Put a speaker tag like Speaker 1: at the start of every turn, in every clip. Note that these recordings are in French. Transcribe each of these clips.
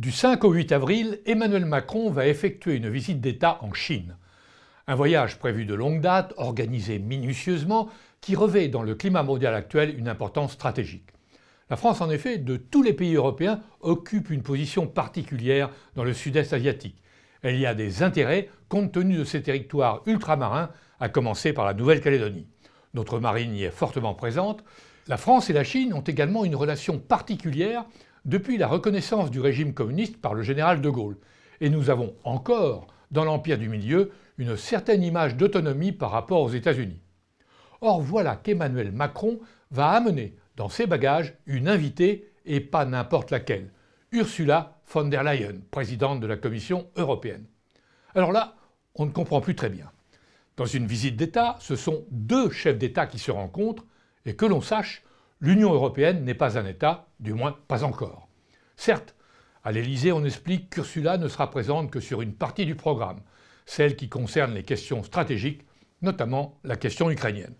Speaker 1: Du 5 au 8 avril, Emmanuel Macron va effectuer une visite d'État en Chine. Un voyage prévu de longue date, organisé minutieusement, qui revêt dans le climat mondial actuel une importance stratégique. La France, en effet, de tous les pays européens, occupe une position particulière dans le sud-est asiatique. Elle y a des intérêts compte tenu de ses territoires ultramarins, à commencer par la Nouvelle-Calédonie. Notre marine y est fortement présente. La France et la Chine ont également une relation particulière depuis la reconnaissance du régime communiste par le général de Gaulle. Et nous avons encore, dans l'Empire du Milieu, une certaine image d'autonomie par rapport aux États-Unis. Or voilà qu'Emmanuel Macron va amener dans ses bagages une invitée, et pas n'importe laquelle, Ursula von der Leyen, présidente de la Commission européenne. Alors là, on ne comprend plus très bien. Dans une visite d'État, ce sont deux chefs d'État qui se rencontrent, et que l'on sache, l'Union européenne n'est pas un État, du moins pas encore. Certes, à l'Élysée, on explique qu'Ursula ne sera présente que sur une partie du programme, celle qui concerne les questions stratégiques, notamment la question ukrainienne.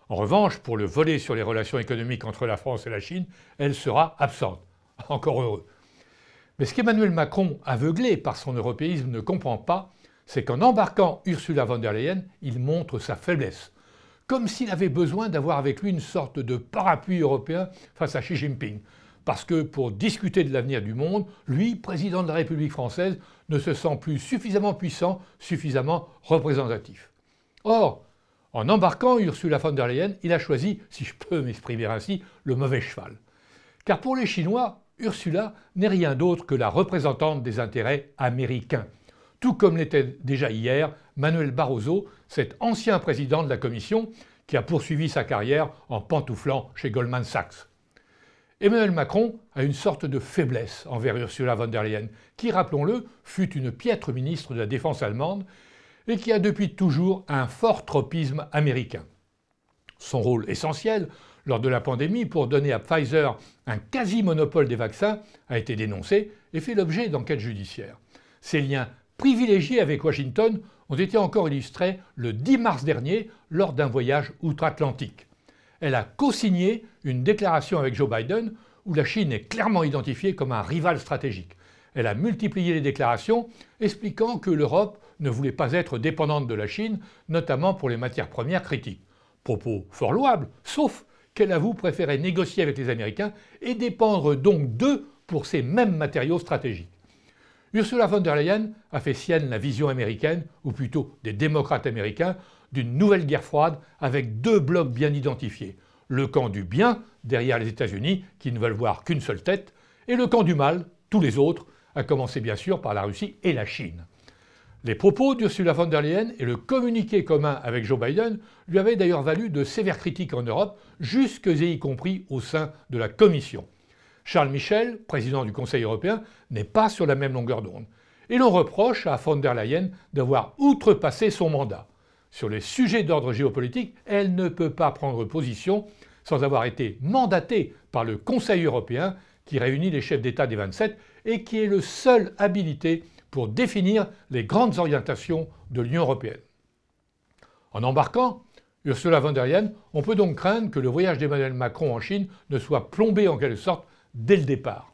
Speaker 1: En revanche, pour le volet sur les relations économiques entre la France et la Chine, elle sera absente. Encore heureux. Mais ce qu'Emmanuel Macron, aveuglé par son européisme, ne comprend pas, c'est qu'en embarquant Ursula von der Leyen, il montre sa faiblesse. Comme s'il avait besoin d'avoir avec lui une sorte de parapluie européen face à Xi Jinping. Parce que pour discuter de l'avenir du monde, lui, président de la République française, ne se sent plus suffisamment puissant, suffisamment représentatif. Or, en embarquant Ursula von der Leyen, il a choisi, si je peux m'exprimer ainsi, le mauvais cheval. Car pour les Chinois, Ursula n'est rien d'autre que la représentante des intérêts américains. Tout comme l'était déjà hier Manuel Barroso, cet ancien président de la Commission qui a poursuivi sa carrière en pantouflant chez Goldman Sachs. Emmanuel Macron a une sorte de faiblesse envers Ursula von der Leyen, qui, rappelons-le, fut une piètre ministre de la Défense allemande et qui a depuis toujours un fort tropisme américain. Son rôle essentiel lors de la pandémie pour donner à Pfizer un quasi-monopole des vaccins a été dénoncé et fait l'objet d'enquêtes judiciaires. Ses liens privilégiés avec Washington ont été encore illustrés le 10 mars dernier lors d'un voyage outre-Atlantique. Elle a co-signé une déclaration avec Joe Biden où la Chine est clairement identifiée comme un rival stratégique. Elle a multiplié les déclarations expliquant que l'Europe ne voulait pas être dépendante de la Chine, notamment pour les matières premières critiques. Propos fort louables, sauf qu'elle avoue préférer négocier avec les Américains et dépendre donc d'eux pour ces mêmes matériaux stratégiques. Ursula von der Leyen a fait sienne la vision américaine, ou plutôt des démocrates américains, d'une nouvelle guerre froide avec deux blocs bien identifiés. Le camp du bien, derrière les États-Unis, qui ne veulent voir qu'une seule tête, et le camp du mal, tous les autres, à commencer bien sûr par la Russie et la Chine. Les propos d'Ursula von der Leyen et le communiqué commun avec Joe Biden lui avaient d'ailleurs valu de sévères critiques en Europe, jusque et y compris au sein de la Commission. Charles Michel, président du Conseil européen, n'est pas sur la même longueur d'onde. Et l'on reproche à von der Leyen d'avoir outrepassé son mandat. Sur les sujets d'ordre géopolitique, elle ne peut pas prendre position sans avoir été mandatée par le Conseil européen qui réunit les chefs d'État des 27 et qui est le seul habilité pour définir les grandes orientations de l'Union européenne. En embarquant Ursula von der Leyen, on peut donc craindre que le voyage d'Emmanuel Macron en Chine ne soit plombé en quelque sorte dès le départ.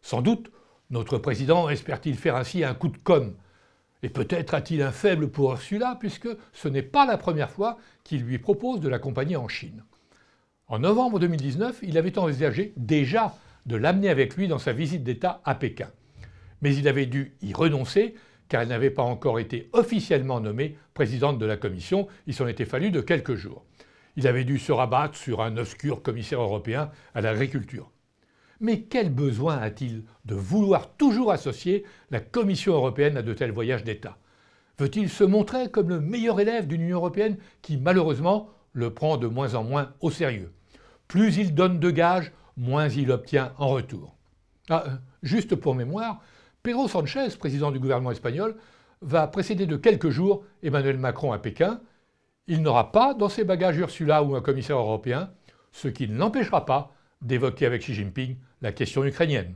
Speaker 1: Sans doute, notre président espère-t-il faire ainsi un coup de com'. Et peut-être a-t-il un faible pour Ursula, puisque ce n'est pas la première fois qu'il lui propose de l'accompagner en Chine. En novembre 2019, il avait envisagé déjà de l'amener avec lui dans sa visite d'État à Pékin. Mais il avait dû y renoncer car elle n'avait pas encore été officiellement nommée présidente de la Commission, il s'en était fallu de quelques jours. Il avait dû se rabattre sur un obscur commissaire européen à l'agriculture. Mais quel besoin a-t-il de vouloir toujours associer la Commission européenne à de tels voyages d'État? Veut-il se montrer comme le meilleur élève d'une Union européenne qui, malheureusement, le prend de moins en moins au sérieux? Plus il donne de gages, moins il obtient en retour. Juste pour mémoire, Pedro Sánchez, président du gouvernement espagnol, va précéder de quelques jours Emmanuel Macron à Pékin. Il n'aura pas dans ses bagages Ursula ou un commissaire européen, ce qui ne l'empêchera pas d'évoquer avec Xi Jinping la question ukrainienne.